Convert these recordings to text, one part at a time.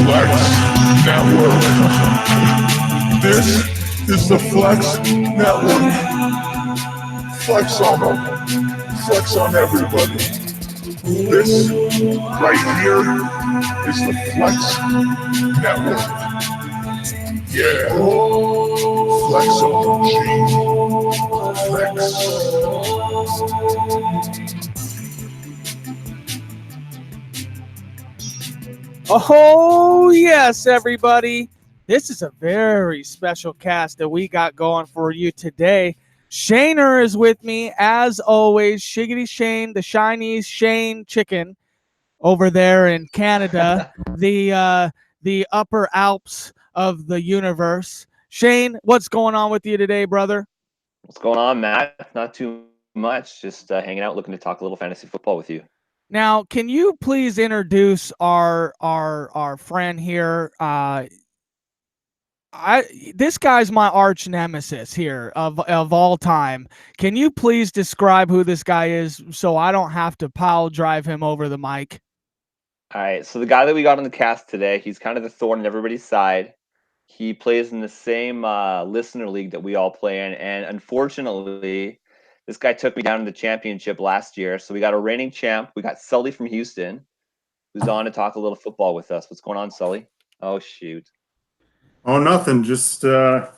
Flex Network. This is the Flex Network. Flex on them. Flex on everybody. This right here is the Flex Network. Yeah. Flex on them, G. Flex. Oh, yes, everybody. This is a very special cast that we got going for you today. Shaner is with me, as always. Shiggity Shane, the Chinese Shane chicken over there in Canada, the upper Alps of the universe. Shane, what's going on with you today, brother? What's going on, Matt? Not too much. Just hanging out, looking to talk a little fantasy football with you. Now, can you please introduce our friend here? This guy's my arch nemesis here of all time. Can you please describe who this guy is so I don't have to pile drive him over the mic? All right, so the guy that we got on the cast today, he's kind of the thorn in everybody's side. He plays in the same listener league that we all play in, and unfortunately, this guy took me down to the championship last year. So we got a reigning champ. We got Sully from Houston, who's on to talk a little football with us. What's going on, Sully? Oh, shoot. Oh, nothing. Just got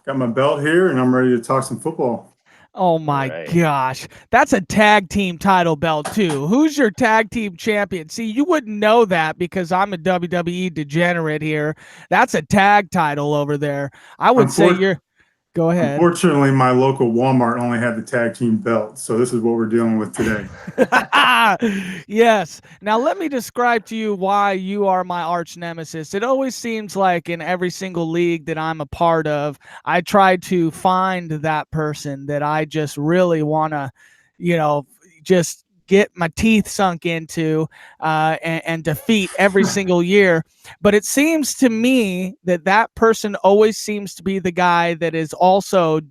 my belt here, and I'm ready to talk some football. Oh, my gosh. That's a tag team title belt, too. Who's your tag team champion? See, you wouldn't know that because I'm a WWE degenerate here. That's a tag title over there. I would say you're... Go ahead. Unfortunately, my local Walmart only had the tag team belt, so this is what we're dealing with today. Yes. Now, let me describe to you why you are my arch nemesis. It always seems like in every single league that I'm a part of, I try to find that person that I just really want to, just get my teeth sunk into and defeat every single year. But it seems to me that person always seems to be the guy that is also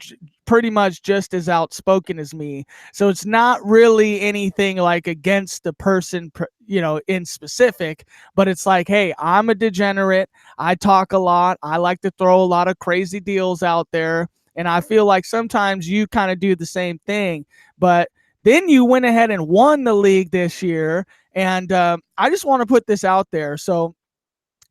pretty much just as outspoken as me. So it's not really anything like against the person, in specific, but it's like, hey, I'm a degenerate. I talk a lot. I like to throw a lot of crazy deals out there. And I feel like sometimes you kind of do the same thing, but then you went ahead and won the league this year, and I just want to put this out there. So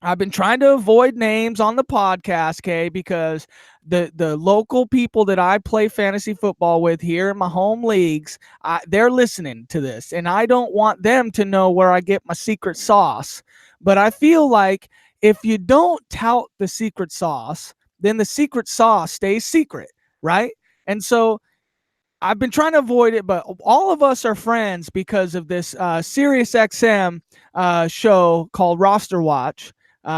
I've been trying to avoid names on the podcast, Kay, because the local people that I play fantasy football with here in my home leagues, they're listening to this, and I don't want them to know where I get my secret sauce. But I feel like if you don't tout the secret sauce, then the secret sauce stays secret, right? And so I've been trying to avoid it, but all of us are friends because of this Sirius XM show called Roster Watch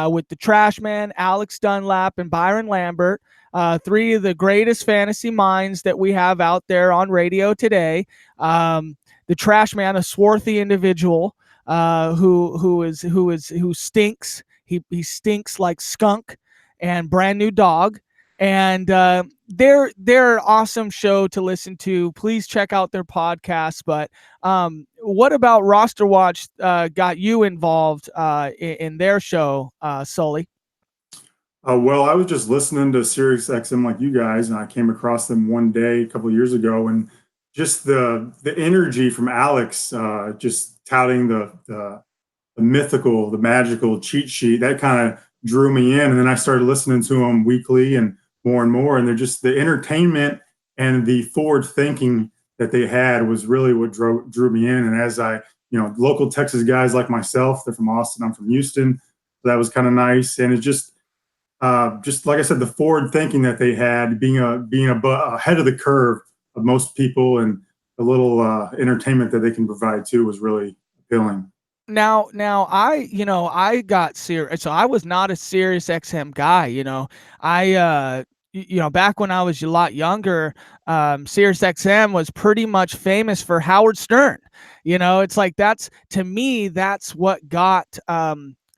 with the Trash Man, Alex Dunlap, and Byron Lambert, three of the greatest fantasy minds that we have out there on radio today. The Trash Man, a swarthy individual who stinks. He stinks like skunk and brand new dog. And they're an awesome show to listen to. Please check out their podcast. But what about Roster Watch got you involved in their show, Sully? Well, I was just listening to Sirius XM like you guys, and I came across them one day a couple of years ago, and just the energy from Alex, just touting the mythical, the magical cheat sheet, that kind of drew me in. And then I started listening to them weekly and more, and they're just the entertainment and the forward thinking that they had was really what drew me in. And as local Texas guys like myself, they're from Austin, I'm from Houston, so that was kind of nice. And it just like I said, the forward thinking that they had, being ahead of the curve of most people, and the little entertainment that they can provide too was really appealing. Now, I got serious. So I was not a Sirius XM guy. Back when I was a lot younger, Sirius XM was pretty much famous for Howard Stern. It's like to me, that's what got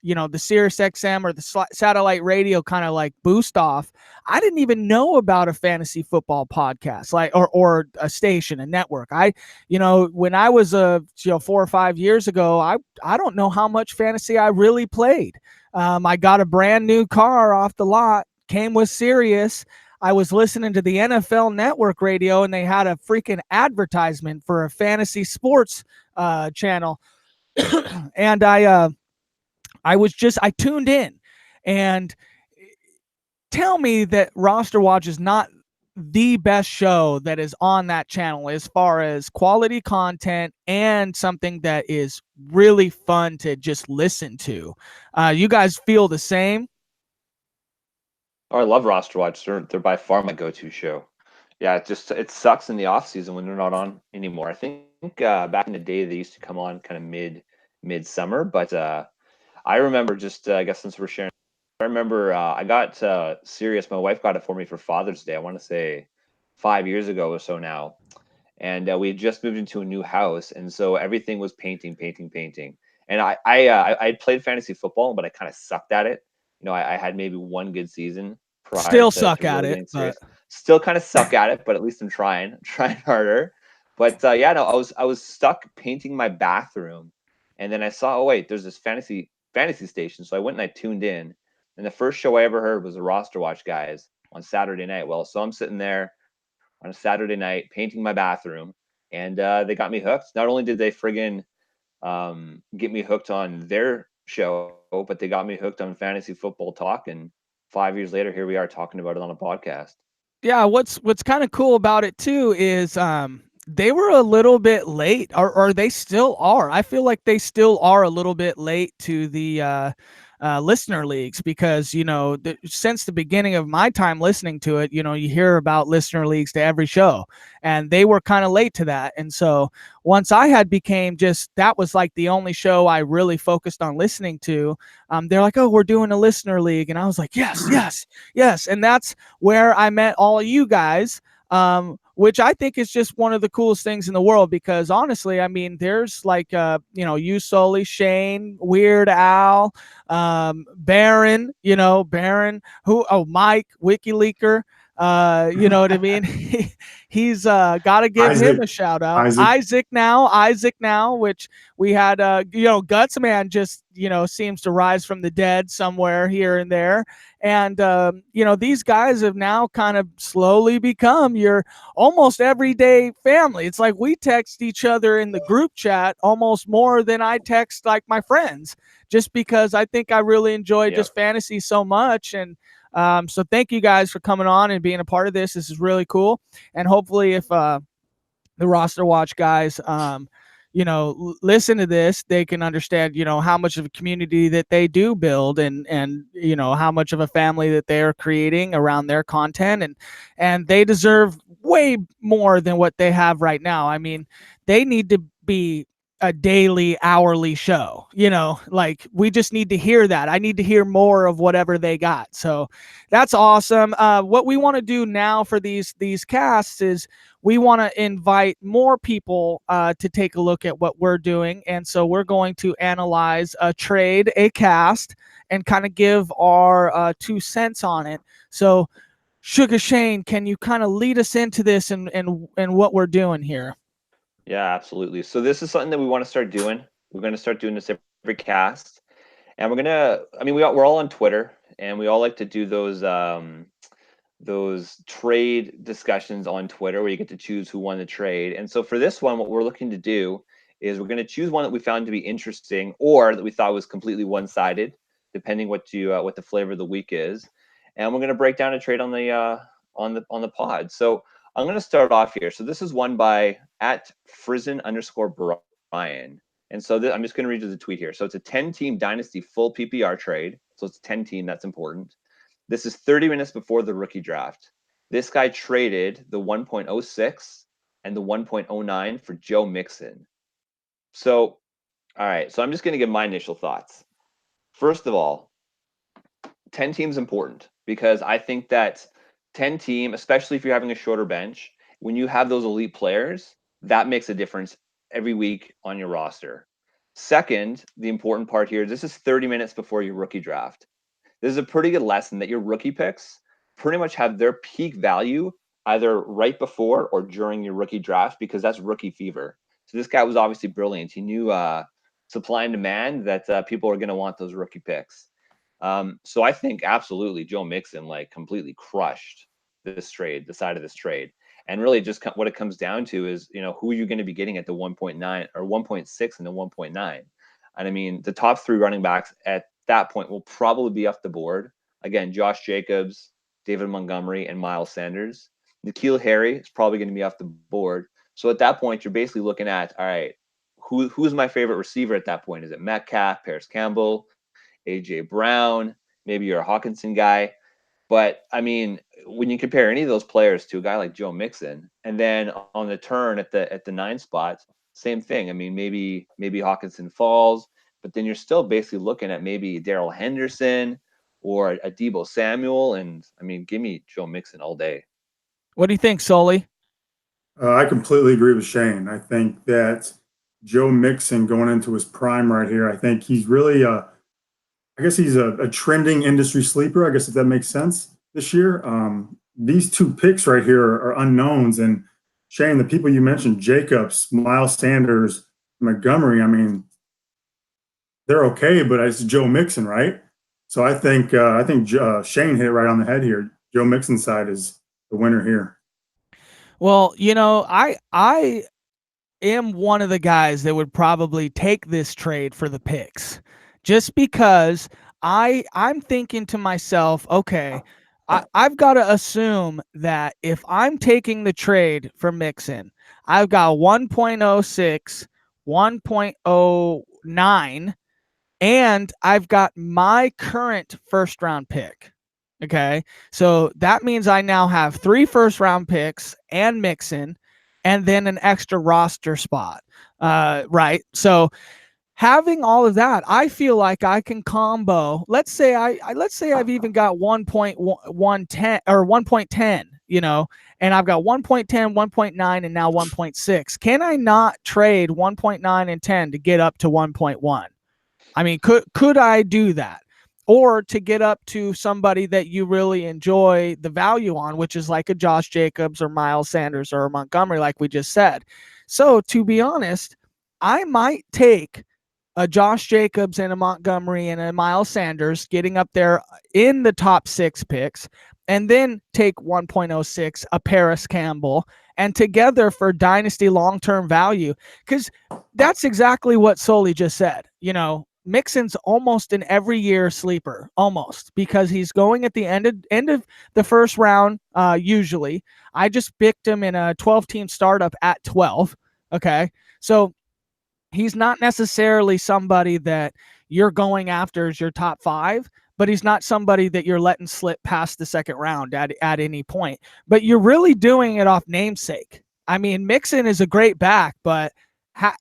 the Sirius XM or the satellite radio kind of like boost off. I didn't even know about a fantasy football podcast or a station, a network. When I was 4 or 5 years ago, I don't know how much fantasy I really played. I got a brand new car off the lot, came with Sirius. I was listening to the NFL Network radio, and they had a freaking advertisement for a fantasy sports channel, and I tuned in, and tell me that Roster Watch is not the best show that is on that channel as far as quality content and something that is really fun to just listen to. You guys feel the same? Oh, I love Roster Watch. They're by far my go-to show. Yeah, it sucks in the off season when they're not on anymore. I think back in the day they used to come on kind of midsummer, but I remember just I guess since we're sharing, I remember I got Sirius. My wife got it for me for Father's Day. I want to say 5 years ago or so now, and we had just moved into a new house, and so everything was painting, painting, painting. And I played fantasy football, but I kind of sucked at it. I had maybe one good season prior Still to suck to at really it, getting but serious. Still kind of suck at it, but at least I'm trying harder. But yeah, no, I was stuck painting my bathroom, and then I saw, oh wait, there's this fantasy station, so I went and I tuned in, and the first show I ever heard was the Roster Watch guys on Saturday night. Well, so I'm sitting there on a Saturday night painting my bathroom, and they got me hooked. Not only did they friggin' get me hooked on their show, but they got me hooked on fantasy football talk. And 5 years later, here we are talking about it on a podcast. yeah, what's kind of cool about it too is they were a little bit late, or they still are. I feel like they still are a little bit late to the listener leagues, because since the beginning of my time listening to it, you hear about listener leagues to every show, and they were kind of late to that. And so once I had became just that was like the only show I really focused on listening to, they're like, oh, we're doing a listener league, and I was like, yes, yes, yes. And that's where I met all of you guys, which I think is just one of the coolest things in the world, because honestly, I mean, there's like, you, Sully, Shane, Weird Al, Baron, Mike, WikiLeaker, you know what I mean? He's got to give him a shout out. Isaac now, which we had, Gutsman just, seems to rise from the dead somewhere here and there. And, these guys have now kind of slowly become your almost everyday family. It's like we text each other in the group chat almost more than I text like my friends, just because I think I really enjoy just fantasy so much. And so thank you guys for coming on and being a part of this. This is really cool. And hopefully if the Roster Watch guys, listen to this, they can understand, how much of a community that they do build, and how much of a family that they're creating around their content, and they deserve way more than what they have right now. I mean, they need to be a daily, hourly show, like we just need to hear that. I need to hear more of whatever they got. So that's awesome. What we want to do now for these casts is we want to invite more people to take a look at what we're doing. And so we're going to analyze a trade, a cast, and kind of give our 2 cents on it. So Sugar Shane, can you kind of lead us into this and what we're doing here? Yeah, absolutely. So this is something that we want to start doing. We're going to start doing this every cast, and we're all on Twitter, and we all like to do those trade discussions on Twitter where you get to choose who won the trade. And so for this one, what we're looking to do is we're going to choose one that we found to be interesting or that we thought was completely one-sided, depending what the flavor of the week is. And we're going to break down a trade on the pod. So I'm going to start off here. So this is one by @Frizen_Brian. And so I'm just going to read you the tweet here. So it's a 10-team dynasty full PPR trade. So it's 10-team. That's important. This is 30 minutes before the rookie draft. This guy traded the 1.06 and the 1.09 for Joe Mixon. So, all right. So I'm just going to give my initial thoughts. First of all, 10 teams important because I think that 10 team, especially if you're having a shorter bench, when you have those elite players, that makes a difference every week on your roster. Second, the important part here, this is 30 minutes before your rookie draft. This is a pretty good lesson that your rookie picks pretty much have their peak value either right before or during your rookie draft, because that's rookie fever. So this guy was obviously brilliant. He knew supply and demand that people are going to want those rookie picks. So I think absolutely Joe Mixon like completely crushed this trade, the side of this trade. And really just what it comes down to is, who are you going to be getting at the 1.9 or 1.6 and the 1.9? And I mean, the top 3 running backs at that point will probably be off the board. Again, Josh Jacobs, David Montgomery, and Miles Sanders. N'Keal Harry is probably going to be off the board. So at that point, you're basically looking at, all right, who's my favorite receiver at that point? Is it Metcalf, Paris Campbell, AJ Brown? Maybe you're a Hawkinson guy. But I mean, when you compare any of those players to a guy like Joe Mixon, and then on the turn at the 9 spot, same thing. I mean, maybe Hawkinson falls, but then you're still basically looking at maybe Darrell Henderson or a Deebo Samuel, and I mean, give me Joe Mixon all day. What do you think, Sully? I completely agree with Shane. I think that Joe Mixon going into his prime right here, I think he's really I guess he's a trending industry sleeper, I guess, if that makes sense this year. These 2 picks right here are unknowns. And Shane, the people you mentioned, Jacobs, Miles Sanders, Montgomery, I mean, they're okay, but it's Joe Mixon, right? So I think Shane hit it right on the head here. Joe Mixon's side is the winner here. Well, I am one of the guys that would probably take this trade for the picks, just because I'm thinking to myself, okay, I've got to assume that if I'm taking the trade for Mixon, I've got 1.06, 1.09, and I've got my current first round pick. Okay. So that means I now have 3 first round picks and Mixon and then an extra roster spot. Right. So having all of that, I feel like I can combo. Let's say I've even got 1.110 or 1.10, and I've got 1.10, 1.9, and now 1.6. Can I not trade 1.9 and 10 to get up to 1.1? I mean, could I do that? Or to get up to somebody that you really enjoy the value on, which is like a Josh Jacobs or Miles Sanders or Montgomery, like we just said. So to be honest, I might take a Josh Jacobs and a Montgomery and a Miles Sanders getting up there in the top 6 picks, and then take 1.06, a Paris Campbell, and together for dynasty long-term value. Because that's exactly what Sully just said. Mixon's almost an every year sleeper, almost, because he's going at the end of the first round. Usually, I just picked him in a 12-team startup at 12. Okay, so he's not necessarily somebody that you're going after as your top 5, but he's not somebody that you're letting slip past the second round at any point. But you're really doing it off namesake. I mean, Mixon is a great back, but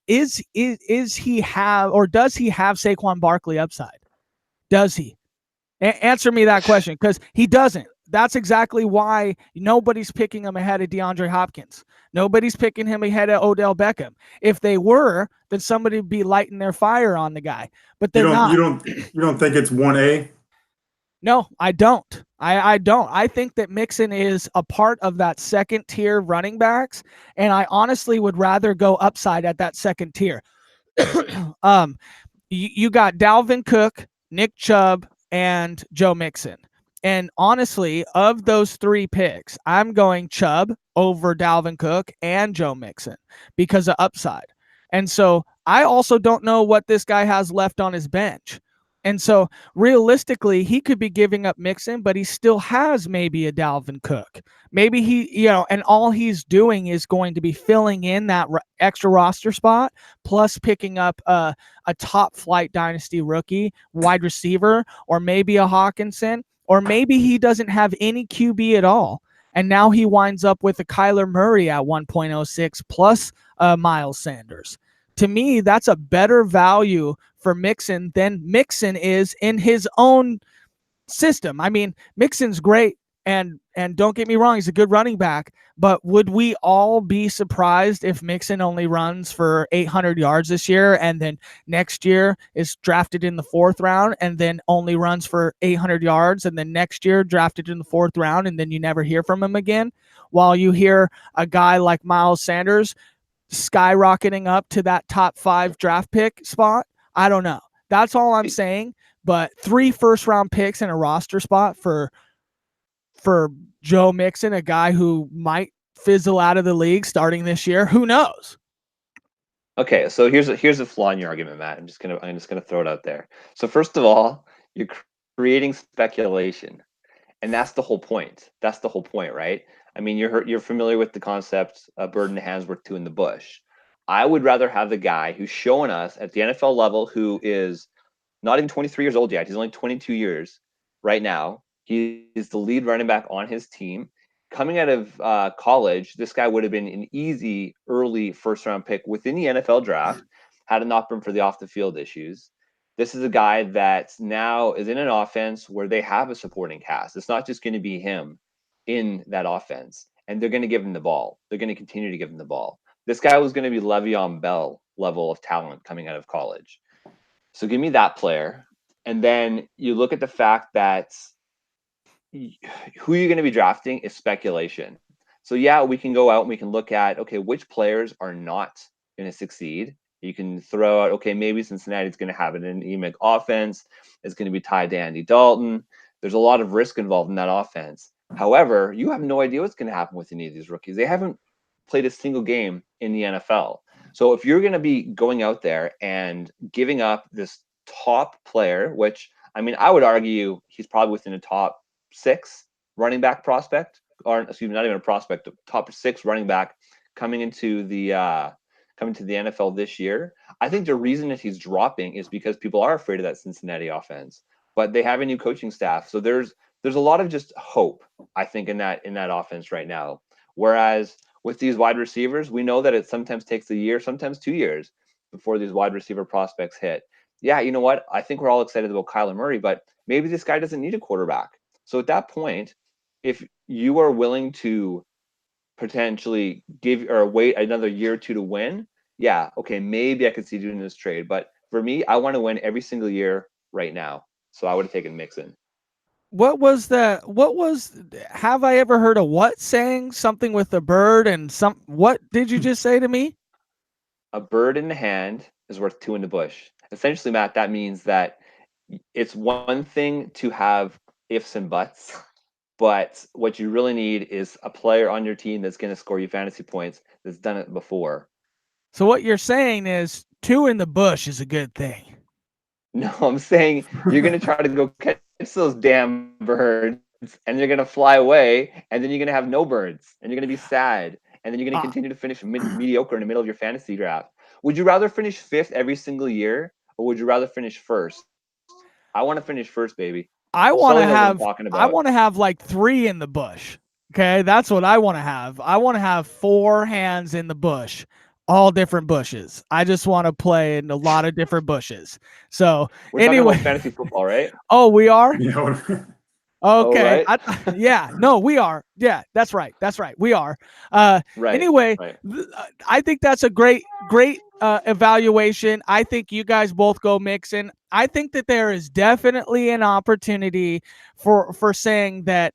does he have Saquon Barkley upside? Does he? Answer me that question, because he doesn't. That's exactly why nobody's picking him ahead of DeAndre Hopkins. Nobody's picking him ahead of Odell Beckham. If they were, then somebody would be lighting their fire on the guy. But they're not. You don't think it's 1A? No, I don't. I don't. I think that Mixon is a part of that second tier running backs, and I honestly would rather go upside at that second tier. You got Dalvin Cook, Nick Chubb, and Joe Mixon. And honestly, of those 3 picks, I'm going Chubb over Dalvin Cook and Joe Mixon because of upside. And so I also don't know what this guy has left on his bench. And so realistically, he could be giving up Mixon, but he still has maybe a Dalvin Cook. Maybe and all he's doing is going to be filling in that extra roster spot, plus picking up a top flight dynasty rookie, wide receiver, or maybe a Hawkinson, or maybe he doesn't have any QB at all. And now he winds up with a Kyler Murray at 1.06 plus Miles Sanders. To me, that's a better value for Mixon than Mixon is in his own system. I mean, Mixon's great, and don't get me wrong, he's a good running back, but would we all be surprised if Mixon only runs for 800 yards this year, and then next year is drafted in the 4th round and then only runs for 800 yards, and then next year drafted in the 4th round, and then you never hear from him again, while you hear a guy like Miles Sanders skyrocketing up to that top 5 draft pick spot? I don't know. That's all I'm saying. but 3 first-round picks and a roster spot for Joe Mixon, a guy who might fizzle out of the league starting this year. Who knows? Okay, so here's a flaw in your argument, Matt. I'm just gonna throw it out there. So first of all, you're creating speculation, and that's the whole point. That's the whole point, right? I mean, you're familiar with the concept, a bird in the hand's worth two in the bush. I would rather have the guy who's showing us at the NFL level, who is not even 23 years old yet. He's only 22 years right now. He is the lead running back on his team. Coming out of college, this guy would have been an easy early first round pick within the NFL draft had it not been for the off the field issues. This is a guy that now is in an offense where they have a supporting cast. It's not just going to be him in that offense, and they're going to give him the ball. They're going to continue to give him the ball. This guy was going to be Le'Veon Bell level of talent coming out of college. So give me that player. And then you look at the fact that who you're going to be drafting is speculation. So yeah, we can go out and we can look at, okay, which players are not going to succeed. You can throw out, okay, maybe Cincinnati's going to have an anemic offense. It's going to be tied to Andy Dalton. There's a lot of risk involved in that offense. However, you have no idea what's going to happen with any of these rookies. They haven't played a single game in the NFL. So if you're going to be going out there and giving up this top player, which, I mean, I would argue he's probably within the top 6 running back prospect, or excuse me, not even a prospect, top 6 running back coming into the NFL this year. I think the reason that he's dropping is because people are afraid of that Cincinnati offense, but they have a new coaching staff. So there's a lot of just hope, I think, in that offense right now. Whereas with these wide receivers, we know that it sometimes takes a year, sometimes 2 years before these wide receiver prospects hit. Yeah, you know what? I think we're all excited about Kyler Murray, but maybe this guy doesn't need a quarterback. So at that point, if you are willing to potentially give or wait another year or two to win, yeah, okay, maybe I could see doing this trade. But for me, I want to win every single year right now. So I would have taken Mixon. What was have I ever heard of what saying? Something with a bird and what did you just say to me? A bird in the hand is worth 2 in the bush. Essentially, Matt, that means that it's one thing to have ifs and buts, but what you really need is a player on your team that's going to score you fantasy points that's done it before. So what you're saying is 2 in the bush is a good thing. No, I'm saying you're going to try to go catch those damn birds, and they're going to fly away, and then you're going to have no birds, and you're going to be sad, and then you're going to continue to finish mediocre in the middle of your fantasy draft. Would you rather finish 5th every single year, or would you rather finish 1st? I want to finish 1st, baby. I want to have like 3 in the bush. Okay, that's what I want to have. I want to have 4 hands in the bush, all different bushes. I just want to play in a lot of different bushes. So we're anyway, talking about fantasy football, right? Oh, we are. Yeah. Okay. Oh, right? Yeah. No, we are. Yeah, that's right. We are. Right. Anyway, right. I think that's a great evaluation. I think you guys both go Mixon. I think that there is definitely an opportunity for saying that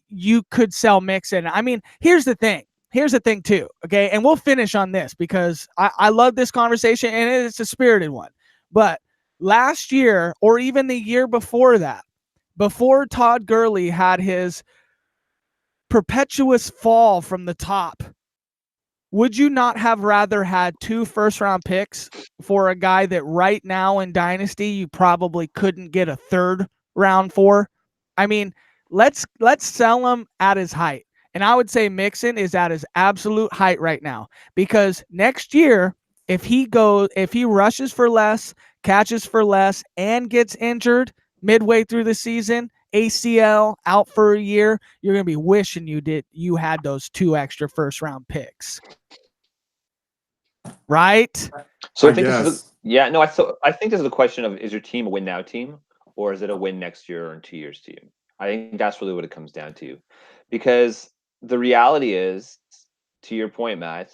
you could sell Mixon. I mean, here's the thing too. Okay. And we'll finish on this because I love this conversation and it's a spirited one. But last year, or even the year before that, before Todd Gurley had his perpetuous fall from the top, would you not have rather had 2 first-round picks for a guy that right now in Dynasty you probably couldn't get a 3rd round for? I mean, let's sell him at his height. And I would say Mixon is at his absolute height right now, because next year, if he rushes for less, catches for less, and gets injured midway through the season, ACL out for a year, you're going to be wishing you had those 2 extra first-round picks. Right? So I think I think this is a question of, is your team a win now team, or is it a win next year or in 2 years team? I think that's really what it comes down to, because the reality is, to your point, Matt,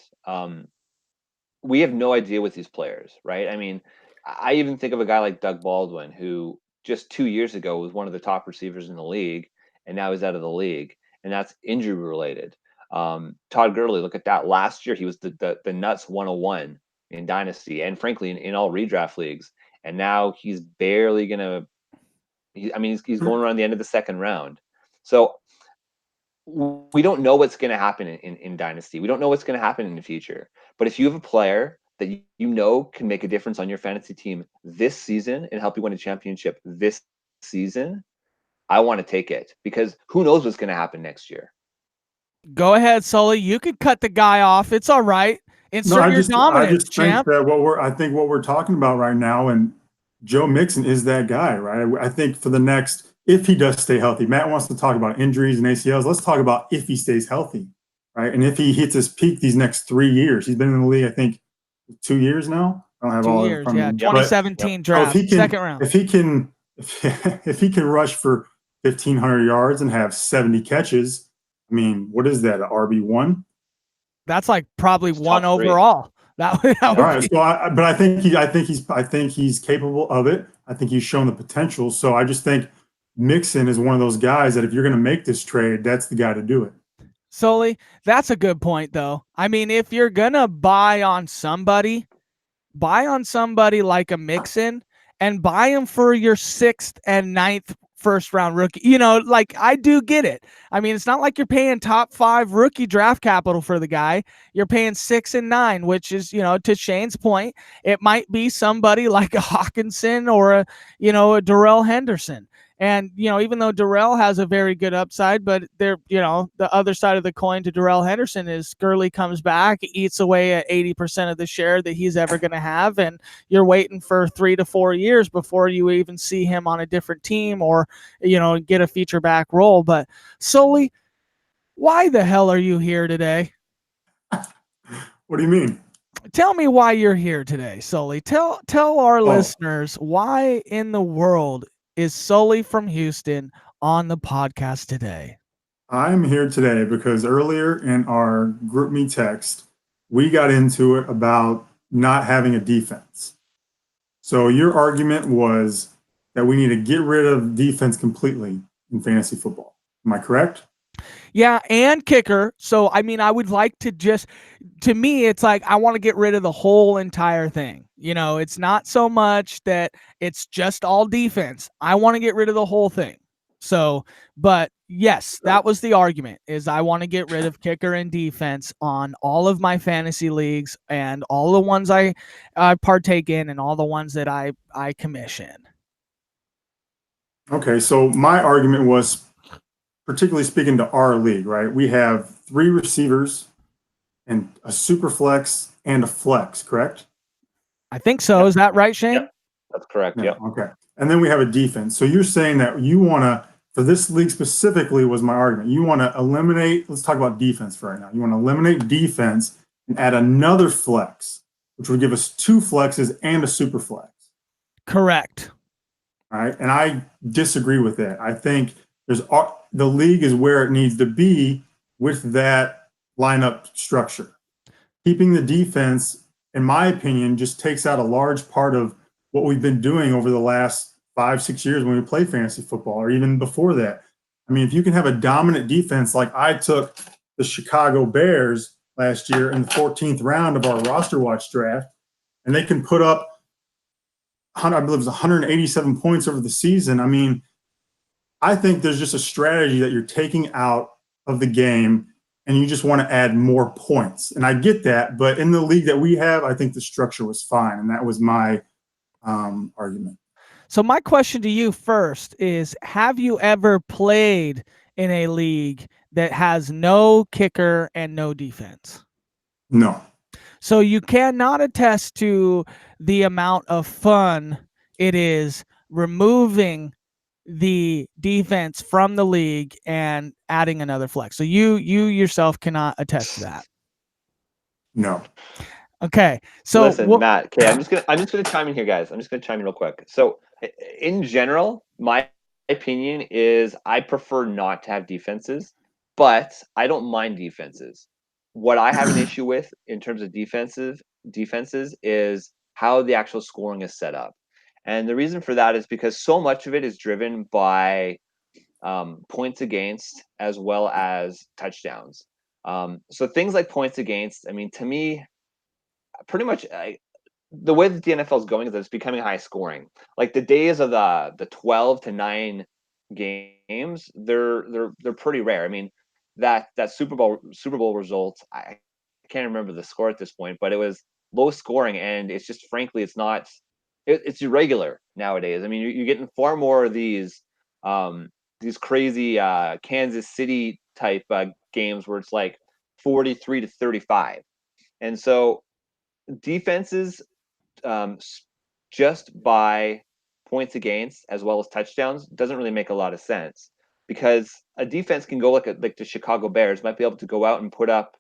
we have no idea with these players, right? I mean, I even think of a guy like Doug Baldwin, who just 2 years ago was one of the top receivers in the league, and now he's out of the league, and that's injury related. Todd Gurley, look at that. Last year, he was the nuts 101 in Dynasty, and frankly, in all redraft leagues. And now he's barely going to He's going around the end of the second round. So we don't know what's going to happen in Dynasty. We don't know what's going to happen in the future. But if you have a player that you know can make a difference on your fantasy team this season and help you win a championship this season, I want to take it, because who knows what's going to happen next year. Go ahead, Sully. You could cut the guy off. It's all right. Insert your dominance, champ. Think that what we're talking about right now, and Joe Mixon is that guy, right? I think for the next, if he does stay healthy, Matt wants to talk about injuries and ACLs. Let's talk about if he stays healthy, right? And if he hits his peak these next 3 years. He's been in the league, I think, 2 years now. I don't have 2 all years, of yeah. 2017 draft, second round. If he can rush for 1,500 yards and have 70 catches, I mean, what is that? An RB1? That's like probably It's one top 3. overall. That would All right. be. So, I think he's capable of it. I think he's shown the potential. So I just think Mixon is one of those guys that if you're going to make this trade, that's the guy to do it. Sully, that's a good point, though. I mean, if you're gonna buy on somebody like a Mixon and buy him for your 6th and 9th first round rookie. You know, like, I do get it. I mean, it's not like you're paying top 5 rookie draft capital for the guy. You're paying 6 and 9, which is, you know, to Shane's point, it might be somebody like a Hawkinson or a Darrell Henderson. And, you know, even though Darrell has a very good upside, but the other side of the coin to Darrell Henderson is Gurley comes back, eats away at 80% of the share that he's ever going to have. And you're waiting for 3 to 4 years before you even see him on a different team or, get a feature back role. But Sully, why the hell are you here today? What do you mean? Tell me why you're here today, Sully. Tell our listeners why in the world is Sully from Houston on the podcast today? I'm here today because earlier in our GroupMe text, we got into it about not having a defense. So your argument was that we need to get rid of defense completely in fantasy football. Am I correct? Yeah, and kicker. So, I mean, I would like to me, it's like I want to get rid of the whole entire thing. It's not so much that it's just all defense. I want to get rid of the whole thing. So, but yes, that was the argument, is I want to get rid of kicker and defense on all of my fantasy leagues and all the ones I partake in and all the ones that I commission. Okay, so my argument was, particularly speaking to our league, right? We have 3 receivers and a super flex and a flex, correct? I think so. Is that right, Shane? Yep. That's correct. Yeah. Okay. And then we have a defense. So you're saying that you want to, for this league specifically was my argument, you want to eliminate, let's talk about defense for right now. You want to eliminate defense and add another flex, which would give us 2 flexes and a super flex. Correct. All right. And I disagree with that. I think the league is where it needs to be with that lineup structure. Keeping the defense, in my opinion, just takes out a large part of what we've been doing over the last 5-6 years when we play fantasy football, or even before that. I mean, if you can have a dominant defense, like I took the Chicago Bears last year in the 14th round of our roster watch draft, and they can put up, I believe it was 187 points over the season. I mean, I think there's just a strategy that you're taking out of the game and you just want to add more points. And I get that, but in the league that we have, I think the structure was fine. And that was my argument. So my question to you first is, have you ever played in a league that has no kicker and no defense? No. So you cannot attest to the amount of fun it is removing the defense from the league and adding another flex. So you yourself cannot attest to that. No. Okay. So listen, Matt. Okay, I'm just gonna chime in here, guys. I'm just gonna chime in real quick. So, in general, my opinion is I prefer not to have defenses, but I don't mind defenses. What I have an issue with in terms of defenses is how the actual scoring is set up. And the reason for that is because so much of it is driven by points against as well as touchdowns. So things like points against, I mean, to me, pretty much the way that the NFL is going is that it's becoming high scoring. Like the days of the 12 to 9 games, they're pretty rare. I mean, that Super Bowl result, I can't remember the score at this point, but it was low scoring, and it's just frankly it's irregular nowadays. I mean, you're getting far more of these crazy Kansas City type games where it's like 43 to 35, and so defenses, just by points against as well as touchdowns doesn't really make a lot of sense, because a defense can go like the Chicago Bears might be able to go out and put up,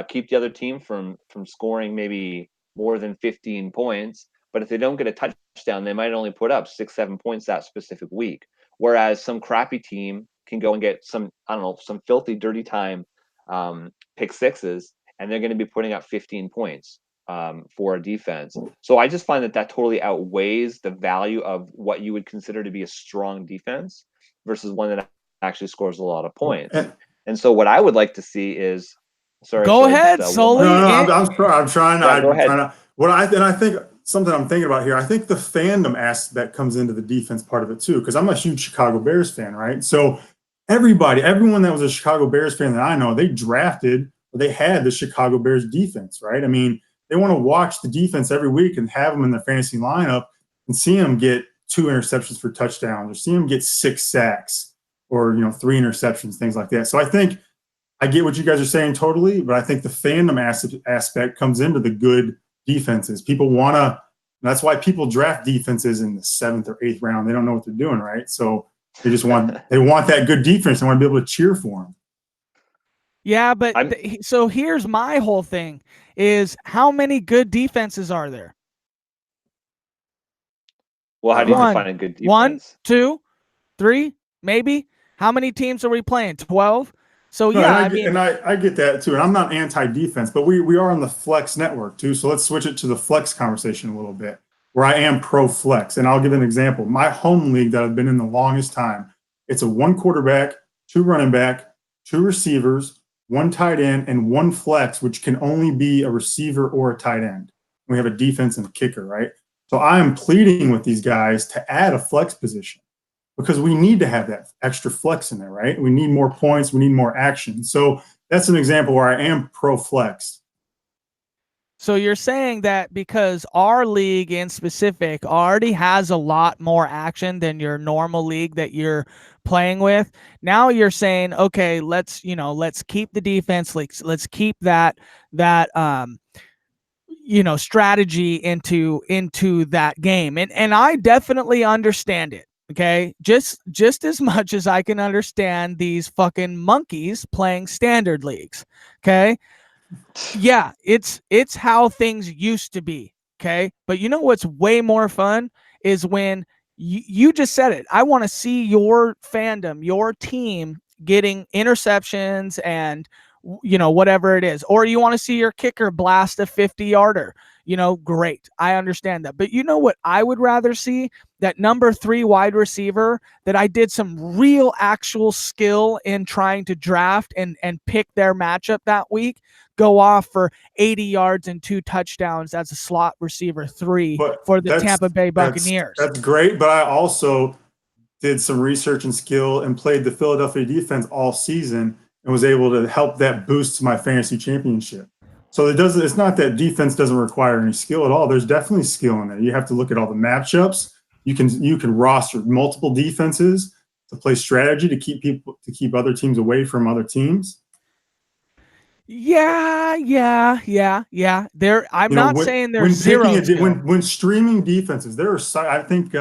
keep the other team from scoring maybe more than 15 points, but if they don't get a touchdown, they might only put up 6-7 points that specific week. Whereas some crappy team can go and get some filthy dirty time pick sixes, and they're going to be putting up 15 points for a defense. So I just find that totally outweighs the value of what you would consider to be a strong defense versus one that actually scores a lot of points. And so what I would like to see is, go ahead, Sully. No, I'm sorry. I'm trying to. Go ahead. I think something I'm thinking about here. I think the fandom aspect comes into the defense part of it too, because I'm a huge Chicago Bears fan, right? So everyone that was a Chicago Bears fan that I know, they had the Chicago Bears defense, right? I mean, they want to watch the defense every week and have them in their fantasy lineup and see them get 2 interceptions for touchdowns, or see them get 6 sacks, or 3 interceptions, things like that. So I think I get what you guys are saying totally, but I think the fandom aspect comes into the good defenses. People want to. That's why people draft defenses in the 7th or 8th round. They don't know what they're doing, right? So they just want that good defense. They want to be able to cheer for them. Yeah, but so here's my whole thing: is how many good defenses are there? Well, how do you define a good defense? 1, 2, 3, maybe. How many teams are we playing? 12. So yeah, I get that too. And I'm not anti-defense, but we are on the Flex network too. So let's switch it to the Flex conversation a little bit, where I am pro Flex. And I'll give an example. My home league that I've been in the longest time, it's a 1 quarterback, 2 running back, 2 receivers, 1 tight end, and 1 flex, which can only be a receiver or a tight end. We have a defense and a kicker, right? So I am pleading with these guys to add a flex position, because we need to have that extra flex in there, right? We need more points. We need more action. So that's an example where I am pro flex. So you're saying that because our league in specific already has a lot more action than your normal league that you're playing with. Now you're saying, okay, let's keep the defense, let's keep that strategy into that game. And I definitely understand it. Okay. Just as much as I can understand these fucking monkeys playing standard leagues. Okay. Yeah, it's how things used to be. Okay. But you know what's way more fun is when you just said it. I want to see your fandom, your team getting interceptions and whatever it is, or you want to see your kicker blast a 50-yarder. Great. I understand that. But you know what I would rather see? That number 3 wide receiver that I did some real actual skill in trying to draft and pick their matchup that week, go off for 80 yards and 2 touchdowns as a slot receiver 3 for the Tampa Bay Buccaneers. That's great. But I also did some research and skill and played the Philadelphia defense all season and was able to help that boost my fantasy championship. So it's not that defense doesn't require any skill at all. There's definitely skill in there. You have to look at all the matchups. You can roster multiple defenses to play strategy to keep other teams away from other teams. Yeah. I'm not saying there's zero. When streaming defenses, I think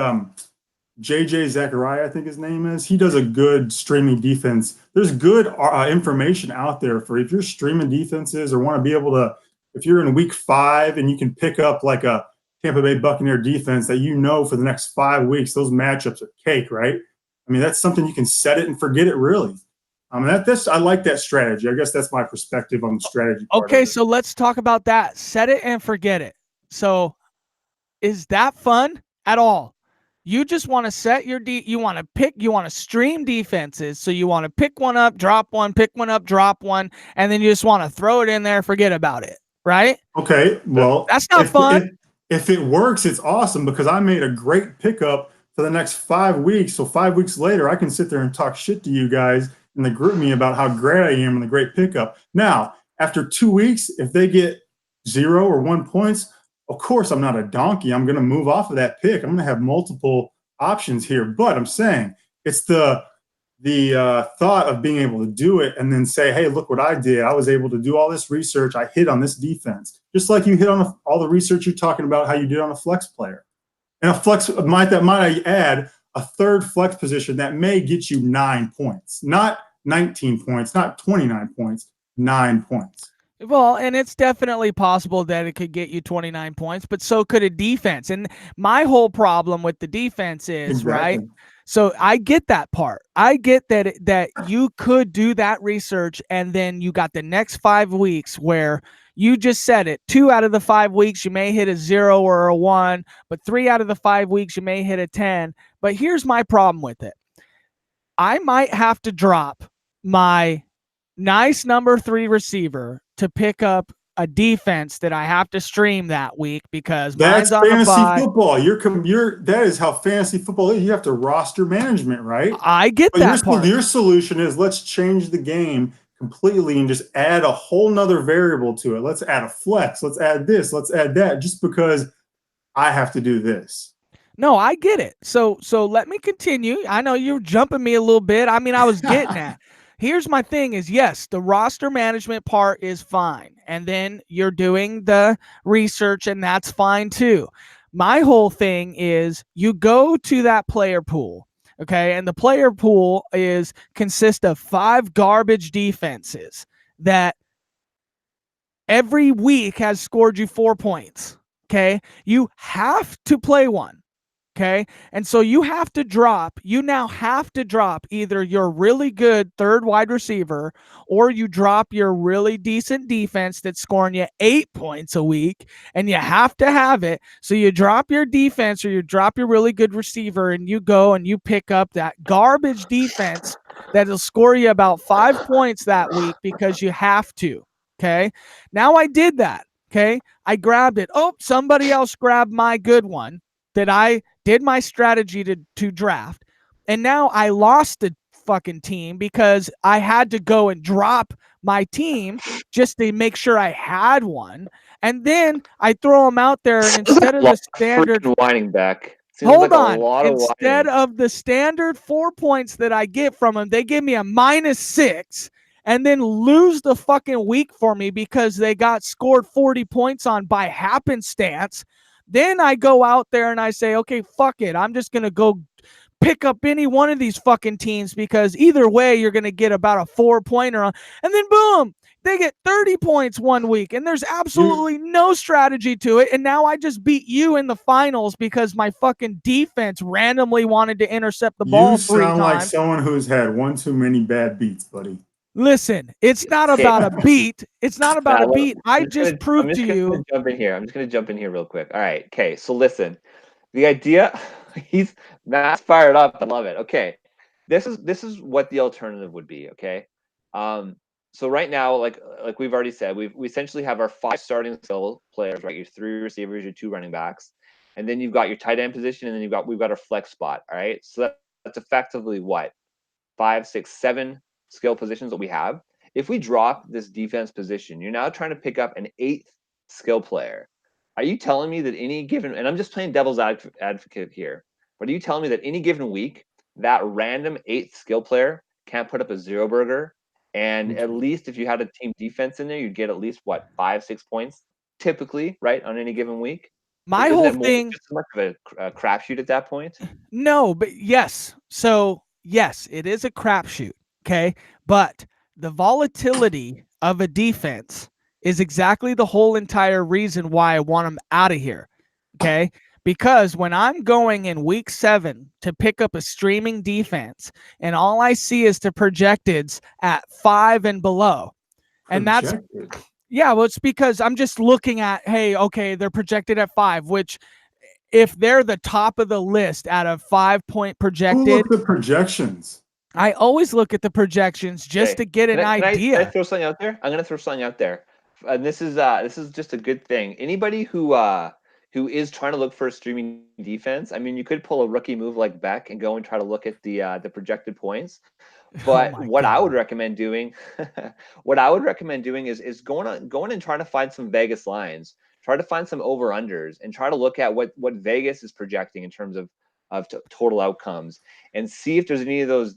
JJ Zachariah, I think his name is. He does a good streaming defense. There's good information out there for if you're streaming defenses or want to be able to, if you're in week 5 and you can pick up like a Tampa Bay Buccaneer defense that for the next 5 weeks, those matchups are cake, right? I mean, that's something you can set it and forget it, really. I like that strategy. I guess that's my perspective on the strategy part. Okay, so let's talk about that. Set it and forget it. So is that fun at all? You just want to set you want to stream defenses. So you want to pick one up, drop one, pick one up, drop one, and then you just want to throw it in there, forget about it, right? Okay, well, that's not fun. if it works, it's awesome because I made a great pickup for the next 5 weeks. So 5 weeks later, I can sit there and talk shit to you guys in the group me about how great I am and the great pickup. Now, after 2 weeks, if they get 0 or 1 points, of course I'm not a donkey. I'm going to move off of that pick. I'm going to have multiple options here. But I'm saying it's the thought of being able to do it and then say, hey, look what I did. I was able to do all this research. I hit on this defense, just like you hit on all the research you're talking about how you did on a flex player. And a flex might I add a third flex position that may get you 9 points, not 19 points, not 29 points, 9 points. Well, and it's definitely possible that it could get you 29 points, but so could a defense. And my whole problem with the defense is, right? So I get that part. I get that you could do that research, and then you got the next 5 weeks where you just said it. 2 out of the 5 weeks, you may hit a 0 or a 1, but 3 out of the 5 weeks, you may hit a 10. But here's my problem with it. I might have to drop my nice number 3 receiver to pick up a defense that I have to stream that week because that's mine's on fantasy football. That is how fantasy football is. You have to roster management, right? I get that part. Your solution is let's change the game completely and just add a whole nother variable to it. Let's add a flex. Let's add this. Let's add that. Just because I have to do this. No, I get it. So let me continue. I know you're jumping me a little bit. I mean, I was getting at. Here's my thing is, yes, the roster management part is fine. And then you're doing the research, and that's fine too. My whole thing is you go to that player pool, okay? And the player pool consists of 5 garbage defenses that every week has scored you 4 points, okay? You have to play one. Okay. And so you now have to drop either your really good third wide receiver or you drop your really decent defense that's scoring you 8 points a week, and you have to have it. So you drop your defense or you drop your really good receiver and you go and you pick up that garbage defense that'll score you about 5 points that week because you have to. Okay. Now I did that. Okay. I grabbed it. Oh, somebody else grabbed my good one that I did my strategy to draft, and now I lost the fucking team because I had to go and drop my team just to make sure I had one, and then I throw them out there, and instead of the standard whining back. Hold on. Instead of the standard 4 points that I get from them, they give me a -6 and then lose the fucking week for me because they got scored 40 points on by happenstance. Then I go out there and I say, okay, fuck it. I'm just going to go pick up any one of these fucking teams because either way, you're going to get about a 4-pointer on. And then boom, they get 30 points one week. And there's absolutely no strategy to it. And now I just beat you in the finals because my fucking defense randomly wanted to intercept the ball 3 times. You sound like someone who's had one too many bad beats, buddy. Listen, it's not about a beat. It's not about a beat. I just proved to you. I'm just going to jump in here real quick. All right. Okay. So listen, the idea, Matt's fired up. I love it. Okay. This is what the alternative would be. Okay. So right now, like we've already said, we essentially have our 5 starting skill players, right? Your 3 receivers, your 2 running backs, and then you've got your tight end position, and then we've got our flex spot. All right. So that's effectively what? 5, 6, 7 skill positions that we have. If we drop this defense position, you're now trying to pick up an 8th skill player. Are you telling me that any given, and I'm just playing devil's advocate here, but are you telling me that any given week, that random 8th skill player can't put up a 0 burger? And at least if you had a team defense in there, you'd get at least what, 5, 6 points typically, right, on any given week? My whole thing, just so much of a crapshoot at that point. No, but yes. So yes, it is a crapshoot. Okay, but the volatility of a defense is exactly the whole entire reason why I want them out of here. Okay, because when I'm going in week 7 to pick up a streaming defense, and all I see is the projecteds at 5 and below, and that's well, it's because I'm just looking at, hey, okay, they're projected at 5, which if they're the top of the list out of 5-point projected, who look at the projections? I always look at the projections just to get an idea. Can I throw something out there? I'm going to throw something out there. And this is just a good thing. Anybody who who is trying to look for a streaming defense, I mean, you could pull a rookie move like Beck and go and try to look at the projected points. But my what I would God. recommend doing, what I would recommend doing is going and trying to find some Vegas lines, try to find some over unders, and try to look at what Vegas is projecting in terms of total outcomes, and see if there's any of those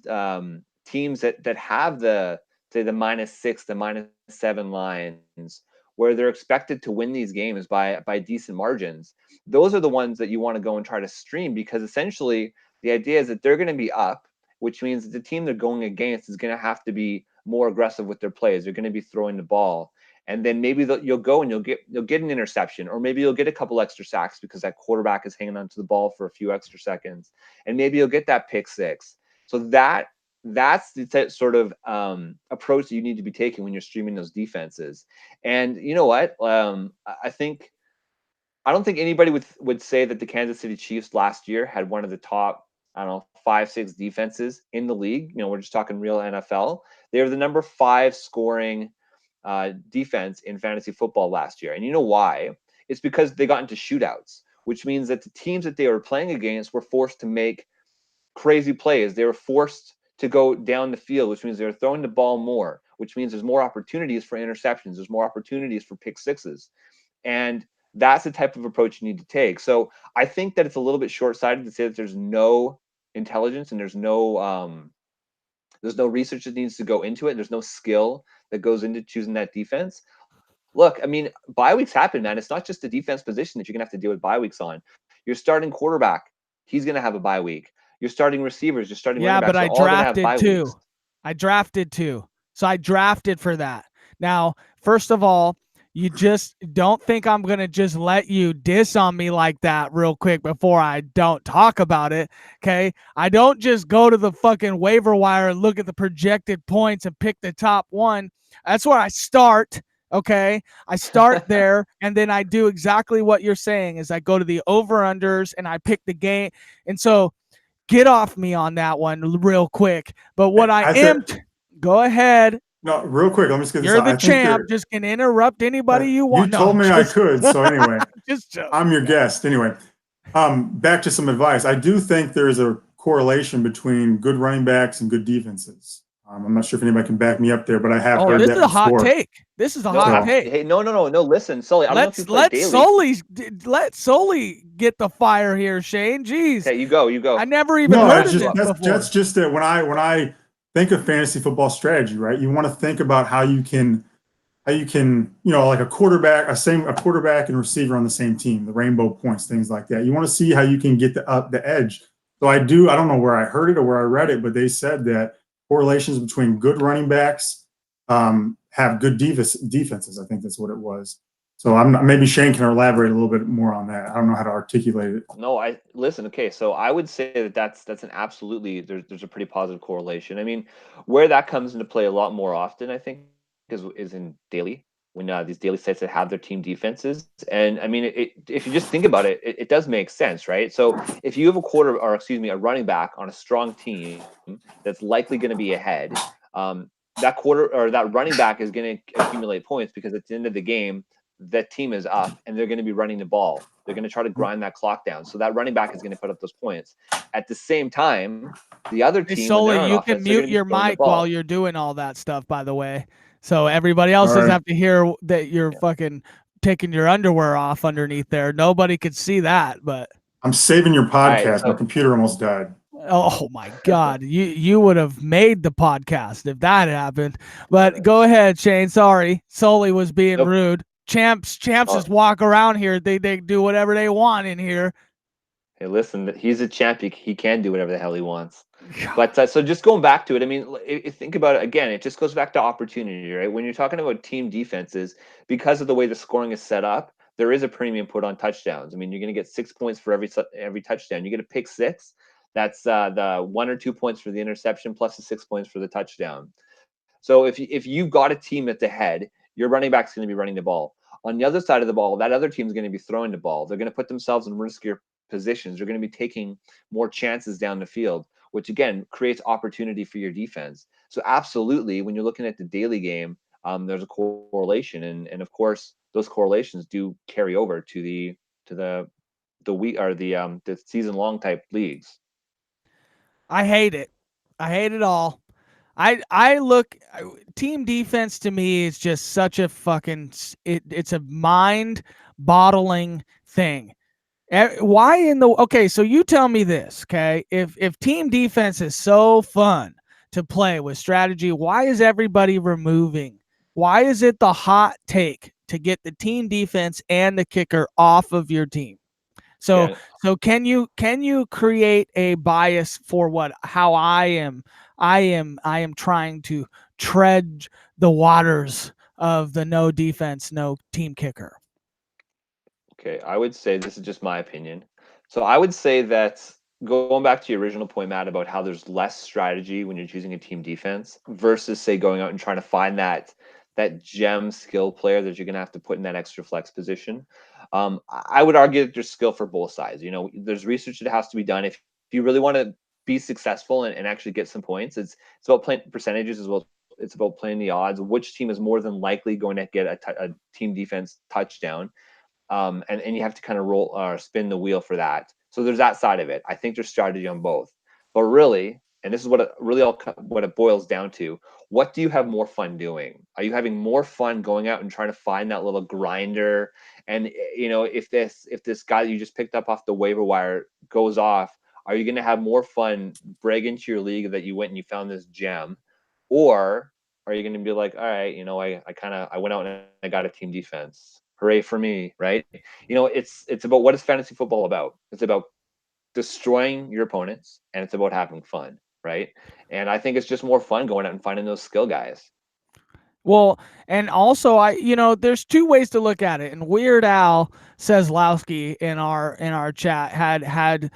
teams that have the, say, the -6, the -7 lines, where they're expected to win these games by decent margins. Those are the ones that you want to go and try to stream, because essentially the idea is that they're going to be up, which means that the team they're going against is going to have to be more aggressive with their plays. They're going to be throwing the ball, and then maybe you'll go and you'll get an interception, or maybe you'll get a couple extra sacks because that quarterback is hanging onto the ball for a few extra seconds, and maybe you'll get that pick six. So that's the sort of approach that you need to be taking when you're streaming those defenses. And you know what? I don't think anybody would say that the Kansas City Chiefs last year had one of the top, I don't know, 5-6 defenses in the league. You know, we're just talking real NFL. They were the number 5 scoring defense in fantasy football last year. And you know why? It's because they got into shootouts, which means that the teams that they were playing against were forced to make crazy plays. They were forced to go down the field, which means they were throwing the ball more, which means there's more opportunities for interceptions. There's more opportunities for pick sixes. And that's the type of approach you need to take. So I think that it's a little bit short-sighted to say that there's no intelligence and there's no research that needs to go into it. There's no skill that goes into choosing that defense. Look, I mean, bye weeks happen, man. It's not just the defense position that you're gonna have to deal with bye weeks on. Your starting quarterback, he's gonna have a bye week. Your starting receivers, your starting running Yeah, but backs are I all gonna have drafted bye too. weeks. I drafted too. So I drafted for that. Now, first of all, you just don't think I'm going to just let you diss on me like that real quick before I don't talk about it. Okay. I don't just go to the fucking waiver wire and look at the projected points and pick the top one. That's where I start. Okay. I start there, and then I do exactly what you're saying is I go to the over-unders and I pick the game. And so get off me on that one real quick. But what go ahead. No, real quick, let me just get this You're out. the champ. Just can interrupt anybody you want. You told me I could. So anyway, just I'm your guest. Anyway, back to some advice. I do think there is a correlation between good running backs and good defenses. I'm not sure if anybody can back me up there, but I have heard this that is a hot before. take. This is a hot take. Hey, no. Listen, Sully, I don't know if you play daily. Let Sully get the fire here, Shane. Jeez. Okay, you go. I never even heard of this before. That's just that when I think of fantasy football strategy, right? You want to think about how you can, like a quarterback and receiver on the same team, the rainbow points, things like that. You want to see how you can get the edge. So I don't know where I heard it or where I read it, but they said that correlations between good running backs have good defenses. I think that's what it was. So maybe Shane can elaborate a little bit more on that. I don't know how to articulate it. No, listen. Okay, so I would say that's an absolutely there's a pretty positive correlation. I mean, where that comes into play a lot more often, I think, is in daily, when these daily sites that have their team defenses. And I mean, if you just think about it, it does make sense, right? So if you have a running back on a strong team that's likely going to be ahead, that running back is going to accumulate points, because at the end of the game, that team is up and they're going to be running the ball. They're going to try to grind that clock down. So that running back is going to put up those points. At the same time, the other team, Sully, you can mute your mic while you're doing all that stuff, by the way. So everybody else doesn't have to hear that you're fucking taking your underwear off underneath there. Nobody could see that, but I'm saving your podcast. Right, so my computer almost died. Oh my God. You would have made the podcast if that happened. But go ahead, Shane. Sorry. Sully was being rude. Champs just walk around here. They do whatever they want in here. Hey, listen, he's a champ. He can do whatever the hell he wants. But so just going back to it, I mean, think about it again. It just goes back to opportunity, right? When you're talking about team defenses, because of the way the scoring is set up, there is a premium put on touchdowns. I mean, you're going to get 6 points for every touchdown. You get a pick six. That's the 1 or 2 points for the interception plus the 6 points for the touchdown. So if you've got a team at the head, your running back's going to be running the ball. On the other side of the ball, that other team's going to be throwing the ball. They're going to put themselves in riskier positions. They're going to be taking more chances down the field, which again creates opportunity for your defense. So absolutely, when you're looking at the daily game, there's a correlation, and of course those correlations do carry over to the the week or the season long type leagues. I hate it. I hate it all. I look team defense to me is just such a fucking it's a mind bottling thing. Why in the okay? So you tell me this, okay? If team defense is so fun to play with strategy, why is everybody removing? Why is it the hot take to get the team defense and the kicker off of your team? So Yeah. so can you create a bias for how I am trying to tread the waters of the no defense, no team kicker? Okay, I would say this is just my opinion. So I would say that going back to your original point, Matt, about how there's less strategy when you're choosing a team defense versus say going out and trying to find that gem skill player that you're gonna have to put in that extra flex position. I would argue that there's skill for both sides. You know, there's research that has to be done if you really want to be successful and actually get some points. It's about playing percentages as well. It's about playing the odds. Which team is more than likely going to get a team defense touchdown? And you have to kind of roll or spin the wheel for that. So there's that side of it. I think there's strategy on both, but really, and this is what it boils down to. What do you have more fun doing? Are you having more fun going out and trying to find that little grinder? And you know, if this guy that you just picked up off the waiver wire goes off, are you going to have more fun bragging to your league that you went and you found this gem, or are you going to be like, all right, you know, I went out and I got a team defense. Hooray for me, right? You know, it's about what is fantasy football about? It's about destroying your opponents and it's about having fun, right? And I think it's just more fun going out and finding those skill guys. Well, and also there's two ways to look at it. And Weird Al says Lowski in our chat had